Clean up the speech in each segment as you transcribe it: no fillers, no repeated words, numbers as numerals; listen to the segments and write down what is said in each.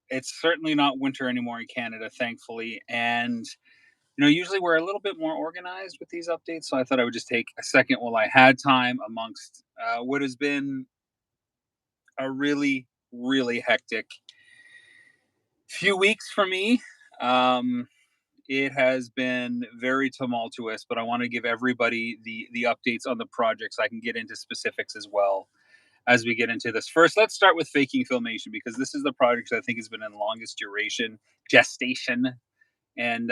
it's certainly not winter anymore in Canada, thankfully. And, usually we're a little bit more organized with these updates. So I thought I would just take a second while I had time amongst what has been a really, really hectic few weeks for me. Um, it has been very tumultuous, but I want to give everybody the updates on the projects. I can get into specifics as well as we get into this. First, let's start with faking filmation because this is the project that I think has been in longest duration gestation, and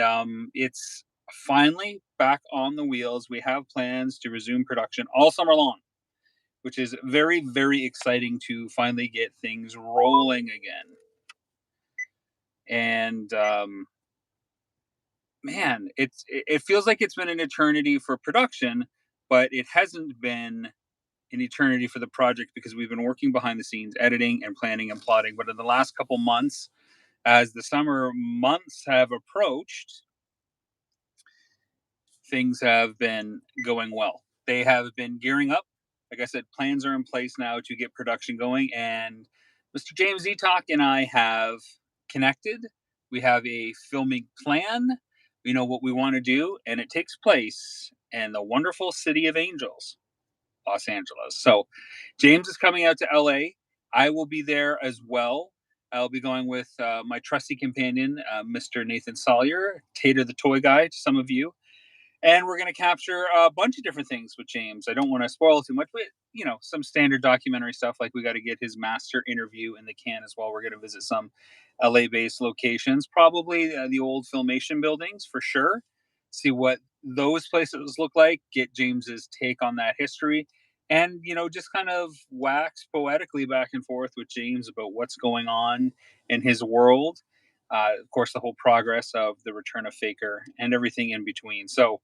it's finally back on the wheels. We have plans to resume production all summer long, which is very, very exciting to finally get things rolling again. And man, it feels like it's been an eternity for production, but it hasn't been an eternity for the project because we've been working behind the scenes, editing and planning and plotting. But in the last couple months, as the summer months have approached, things have been going well. They have been gearing up. Like I said, plans are in place now to get production going. And Mr. James Eatock and I have connected. We have a filming plan. We know what we want to do, and it takes place in the wonderful city of Angels, Los Angeles. So James is coming out to LA. I will be there as well. I'll be going with my trusty companion, Mr. Nathan Sawyer, Tater the Toy Guy to some of you. And we're going to capture a bunch of different things with James. I don't want to spoil too much, but some standard documentary stuff, like we got to get his master interview in the can as well. We're going to visit some LA-based locations, probably the old Filmation buildings for sure. See what those places look like. Get James's take on that history, and just kind of wax poetically back and forth with James about what's going on in his world. Of course, the whole progress of the return of Faker and everything in between. So,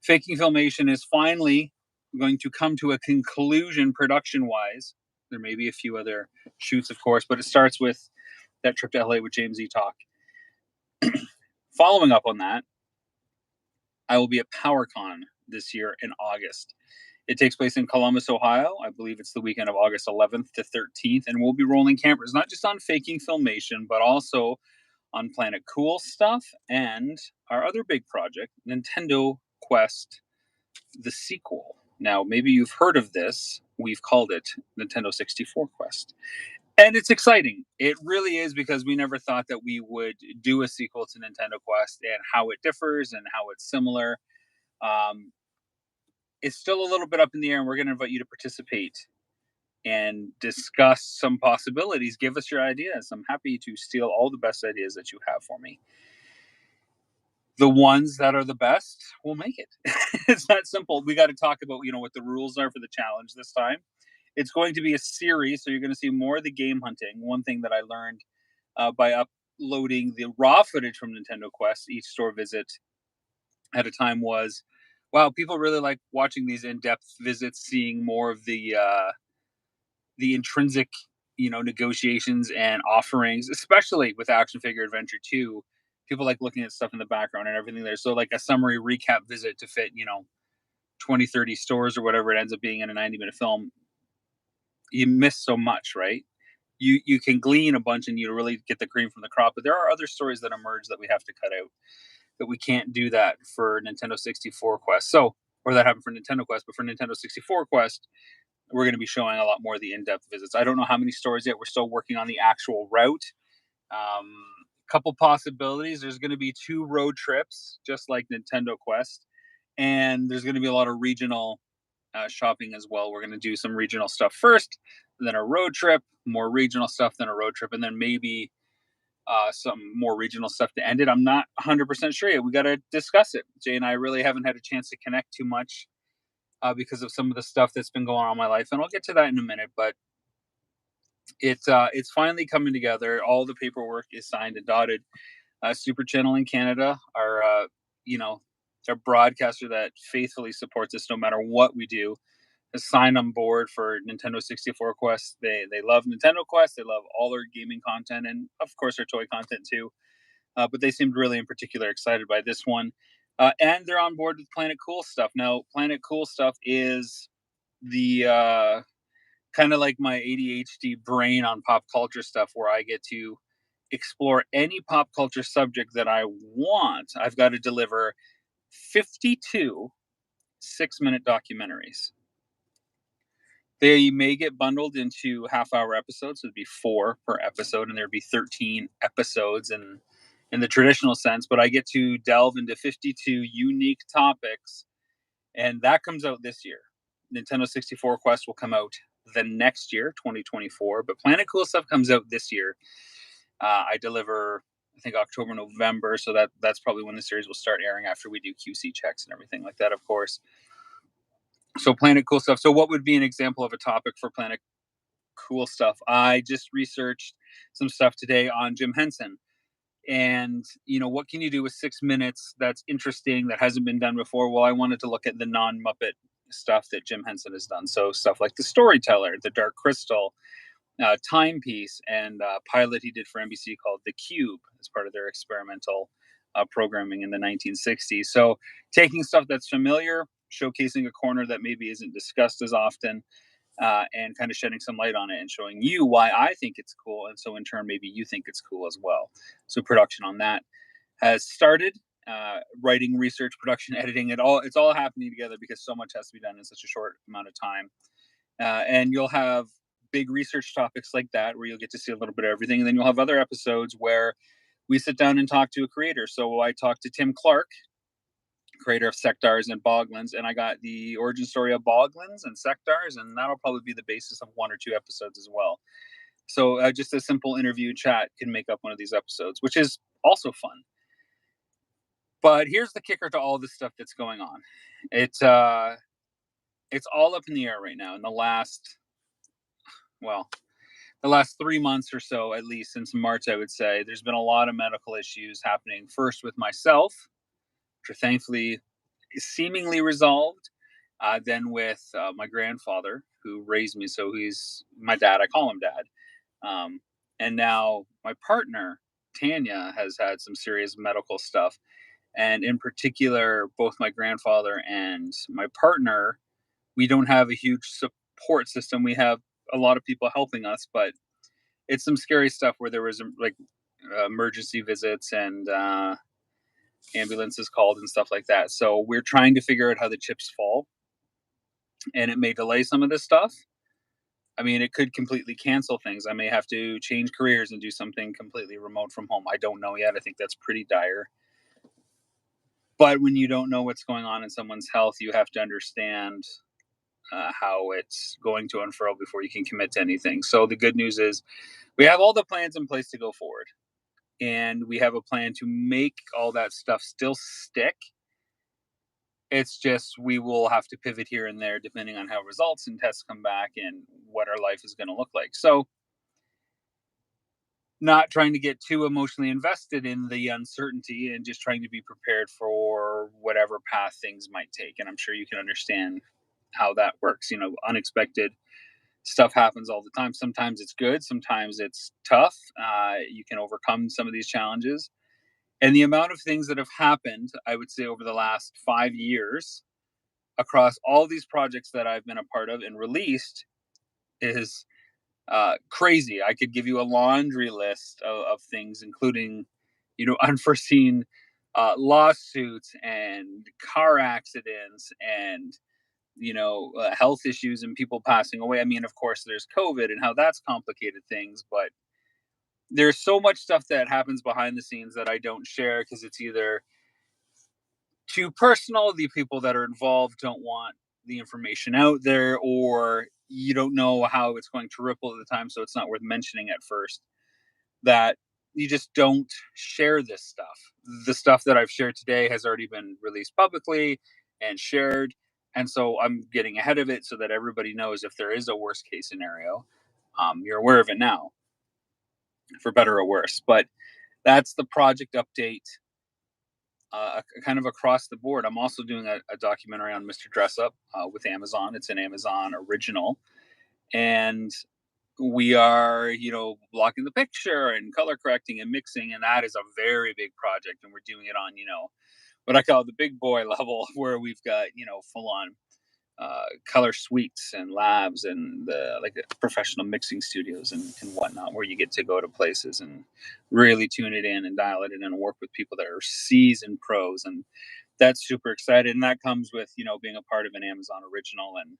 Faking Filmation is finally going to come to a conclusion production wise. There may be a few other shoots, of course, but it starts with that trip to LA with James Eatock. Following up on that, I will be at PowerCon this year in August. It takes place in Columbus, Ohio. I believe it's the weekend of August 11th to 13th, and we'll be rolling cameras not just on Faking Filmation, but also on Planet Cool stuff and our other big project, Nintendo Quest, the sequel. Now, maybe you've heard of this. We've called it Nintendo 64 Quest. And it's exciting. It really is, because we never thought that we would do a sequel to Nintendo Quest and how it differs and how it's similar. Um, it's still a little bit up in the air, and we're going to invite you to participate and discuss some possibilities. Give us your ideas. I'm happy to steal all the best ideas that you have for me. The ones that are the best will make it. It's that simple. We got to talk about, what the rules are for the challenge this time. It's going to be a series, so you're going to see more of the game hunting. One thing that I learned by uploading the raw footage from Nintendo Quest, each store visit at a time, was, wow, people really like watching these in-depth visits, seeing more of the intrinsic, negotiations and offerings, especially with Action Figure Adventure 2. People like looking at stuff in the background and everything there. So like a summary recap visit to fit, 20, 30 stores or whatever it ends up being in a 90-minute film, you miss so much, right? You can glean a bunch and you really get the cream from the crop, but there are other stories that emerge that we have to cut out, that we can't do that for Nintendo 64 Quest. So, or that happened for Nintendo Quest, but for Nintendo 64 Quest, we're going to be showing a lot more of the in-depth visits. I don't know how many stores yet. We're still working on the actual route. Couple possibilities. There's going to be 2 road trips, just like Nintendo Quest, and there's going to be a lot of regional shopping as well. We're going to do some regional stuff first, then a road trip, more regional stuff, then a road trip, and then maybe some more regional stuff to end it. I'm not 100% sure yet. We got to discuss it. Jay and I really haven't had a chance to connect too much because of some of the stuff that's been going on in my life, and I'll get to that in a minute. But it's finally coming together. All the paperwork is signed and dotted. Super Channel in Canada, our our broadcaster that faithfully supports us no matter what we do, has signed on board for Nintendo 64 Quest. They love Nintendo Quest. They love all our gaming content, and of course our toy content too. But they seemed really in particular excited by this one. And they're on board with Planet Cool Stuff. Now, Planet Cool Stuff is the kind of like my ADHD brain on pop culture stuff, where I get to explore any pop culture subject that I want, I've got to deliver 52 6-minute documentaries. They may get bundled into half-hour episodes. So it'd be 4 per episode, and there'd be 13 episodes in the traditional sense. But I get to delve into 52 unique topics, and that comes out this year. Nintendo 64 Quest will come out the next year, 2024. But Planet Cool Stuff comes out this year. I deliver, I think, October, November. So that's probably when the series will start airing after we do QC checks and everything like that, of course. So Planet Cool Stuff. So what would be an example of a topic for Planet Cool Stuff? I just researched some stuff today on Jim Henson. And, what can you do with 6 minutes that's interesting, that hasn't been done before? Well, I wanted to look at the non-Muppet stuff that Jim Henson has done. So stuff like The Storyteller, The Dark Crystal, Timepiece, and a pilot he did for NBC called The Cube as part of their experimental programming in the 1960s. So taking stuff that's familiar, showcasing a corner that maybe isn't discussed as often, and kind of shedding some light on it and showing you why I think it's cool. And so in turn, maybe you think it's cool as well. So production on that has started. Writing, research, production, editing, it's all happening together because so much has to be done in such a short amount of time. And you'll have big research topics like that where you'll get to see a little bit of everything. And then you'll have other episodes where we sit down and talk to a creator. So I talked to Tim Clark, creator of Sectars and Boglands, and I got the origin story of Boglands and Sectars, and that'll probably be the basis of 1 or 2 episodes as well. So just a simple interview chat can make up one of these episodes, which is also fun. But here's the kicker to all this stuff that's going on. It's all up in the air right now. In the last 3 months or so, at least since March, I would say, there's been a lot of medical issues happening. First with myself, which are thankfully seemingly resolved. Then with my grandfather, who raised me. So he's my dad. I call him dad. And now my partner, Tanya, has had some serious medical stuff. And in particular, both my grandfather and my partner, we don't have a huge support system. We have a lot of people helping us, but it's some scary stuff where there was like emergency visits and ambulances called and stuff like that. So we're trying to figure out how the chips fall, and it may delay some of this stuff. I mean, it could completely cancel things. I may have to change careers and do something completely remote from home. I don't know yet. I think that's pretty dire. But when you don't know what's going on in someone's health, you have to understand how it's going to unfurl before you can commit to anything. So the good news is we have all the plans in place to go forward. And we have a plan to make all that stuff still stick. It's just we will have to pivot here and there depending on how results and tests come back and what our life is going to look like. So not trying to get too emotionally invested in the uncertainty and just trying to be prepared for whatever path things might take. And I'm sure you can understand how that works. Unexpected stuff happens all the time. Sometimes it's good. Sometimes it's tough. You can overcome some of these challenges. And the amount of things that have happened, I would say, over the last 5 years across all these projects that I've been a part of and released is crazy. I could give you a laundry list of things, including, unforeseen lawsuits and car accidents and, health issues and people passing away. I mean, of course, there's COVID and how that's complicated things, but there's so much stuff that happens behind the scenes that I don't share because it's either too personal, the people that are involved don't want the information out there, or you don't know how it's going to ripple at the time, so it's not worth mentioning at first. That you just don't share this stuff. The stuff that I've shared today has already been released publicly and shared, and so I'm getting ahead of it so that everybody knows if there is a worst case scenario, you're aware of it now, for better or worse. But that's the project update. Kind of across the board. I'm also doing a documentary on Mr. Dress Up with Amazon. It's an Amazon original. And we are, blocking the picture and color correcting and mixing. And that is a very big project. And we're doing it on, what I call the big boy level, where we've got, full on color suites and labs and professional mixing studios and whatnot, where you get to go to places and really tune it in and dial it in and work with people that are seasoned pros. And that's super excited. And that comes with, being a part of an Amazon original and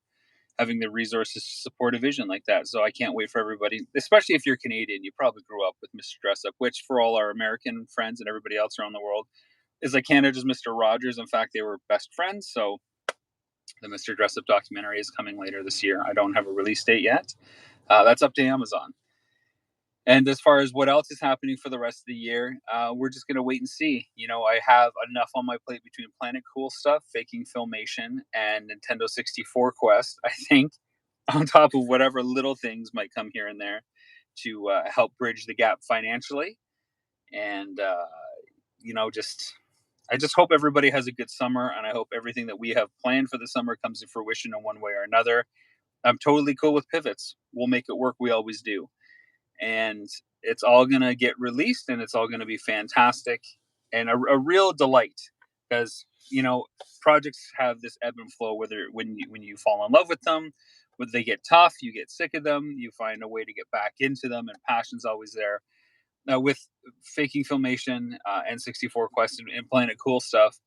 having the resources to support a vision like that. So I can't wait for everybody, especially if you're Canadian. You probably grew up with Mr. Dress Up, which for all our American friends and everybody else around the world is like Canada's Mr. Rogers. In fact, they were best friends. So the Mr. Dress Up documentary is coming later this year. I don't have a release date yet. That's up to Amazon. And as far as what else is happening for the rest of the year, we're just going to wait and see. I have enough on my plate between Planet Cool stuff, faking Filmation, and Nintendo 64 Quest, I think, on top of whatever little things might come here and there to help bridge the gap financially. And, I just hope everybody has a good summer, and I hope everything that we have planned for the summer comes to fruition in one way or another. I'm totally cool with pivots. We'll make it work. We always do. And it's all going to get released, and it's all going to be fantastic and a real delight, because, projects have this ebb and flow, whether when you fall in love with them, when they get tough, you get sick of them, you find a way to get back into them, and passion's always there. Now, with faking Filmation, N64 Quest, and Planet Cool stuff,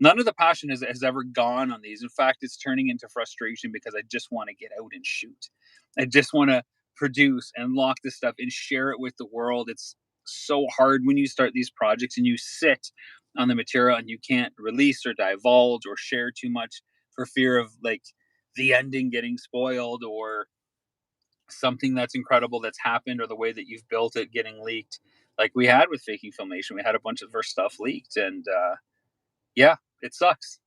none of the passion has ever gone on these. In fact, it's turning into frustration because I just want to get out and shoot. I just want to produce and lock this stuff and share it with the world. It's so hard when you start these projects and you sit on the material and you can't release or divulge or share too much for fear of the ending getting spoiled, or something that's incredible that's happened, or the way that you've built it getting leaked, like we had with faking Filmation. We had a bunch of our stuff leaked, and yeah, it sucks,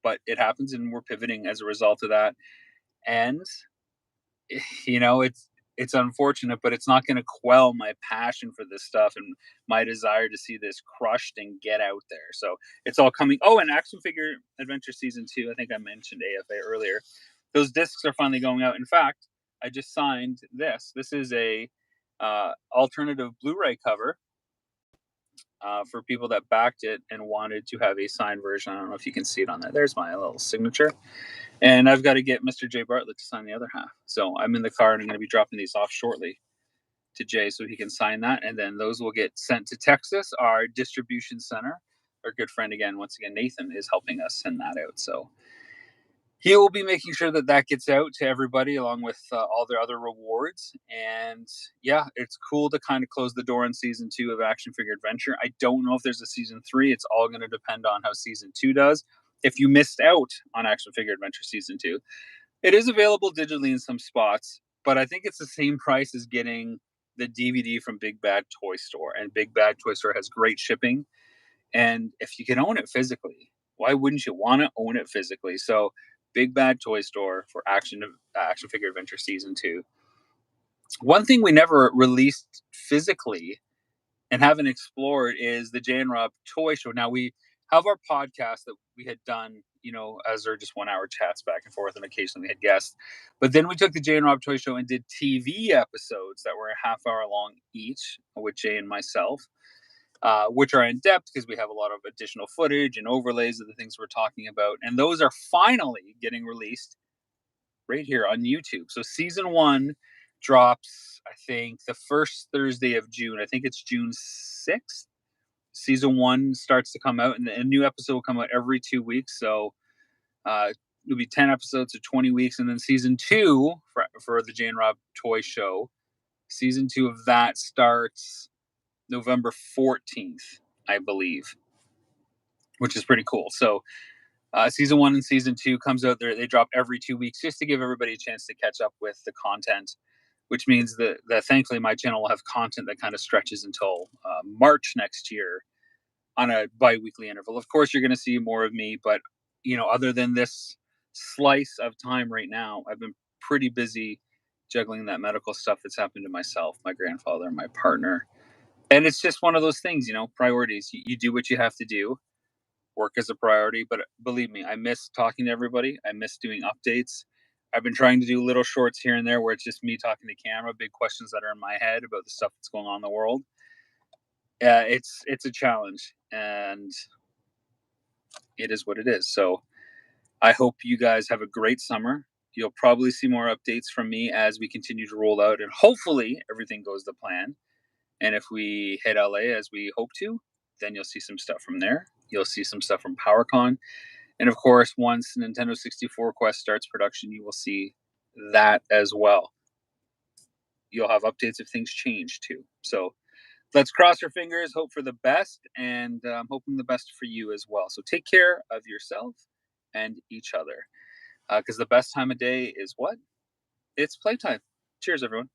but it happens, and we're pivoting as a result of that. And it's unfortunate, but it's not going to quell my passion for this stuff and my desire to see this crushed and get out there. So it's all coming. Oh, and Action Figure Adventure Season 2, I think I mentioned AFA earlier. Those discs are finally going out. In fact, I just signed this. This is a alternative Blu-ray cover for people that backed it and wanted to have a signed version. I don't know if you can see it on there. There's my little signature. And I've got to get Mr. Jay Bartlett to sign the other half. So I'm in the car, and I'm going to be dropping these off shortly to Jay so he can sign that. And then those will get sent to Texas, our distribution center. Our good friend, once again, Nathan, is helping us send that out. So he will be making sure that that gets out to everybody, along with all their other rewards. And yeah, it's cool to kind of close the door on season 2 of Action Figure Adventure. I don't know if there's a season 3. It's all going to depend on how season 2 does. If you missed out on Action Figure Adventure season 2, it is available digitally in some spots, but I think it's the same price as getting the DVD from Big Bad Toy Store. And Big Bad Toy Store has great shipping. And if you can own it physically, why wouldn't you want to own it physically? So Big Bad Toy Store for Action Figure Adventure Season 2. One thing we never released physically and haven't explored is the Jay and Rob Toy Show. Now, we have our podcast that we had done, as our just 1 hour chats back and forth, and occasionally we had guests. But then we took the Jay and Rob Toy Show and did TV episodes that were a half hour long each with Jay and myself, which are in depth because we have a lot of additional footage and overlays of the things we're talking about. And those are finally getting released right here on YouTube. So season 1 drops, I think, the first Thursday of June. I think it's June 6th. Season 1 starts to come out, and a new episode will come out every 2 weeks. So it'll be 10 episodes of 20 weeks. And then season 2 for the Jay and Rob Toy Show, season 2 of that starts November 14th, I believe, which is pretty cool. So season 1 and season 2 comes out there. They drop every 2 weeks just to give everybody a chance to catch up with the content, which means that thankfully my channel will have content that kind of stretches until March next year on a bi-weekly interval. Of course, you're going to see more of me, but other than this slice of time right now, I've been pretty busy juggling that medical stuff that's happened to myself, my grandfather, and my partner. And it's just one of those things, priorities. You do what you have to do. Work is a priority, but believe me, I miss talking to everybody. I miss doing updates. I've been trying to do little shorts here and there where it's just me talking to camera, big questions that are in my head about the stuff that's going on in the world. It's a challenge, and it is what it is. So I hope you guys have a great summer. You'll probably see more updates from me as we continue to roll out, and hopefully everything goes to plan. And if we hit LA as we hope to, then you'll see some stuff from there. You'll see some stuff from PowerCon. And of course, once Nintendo 64 Quest starts production, you will see that as well. You'll have updates if things change too. So let's cross our fingers, hope for the best, and I'm hoping the best for you as well. So take care of yourself and each other, because the best time of day is what? It's playtime. Cheers, everyone.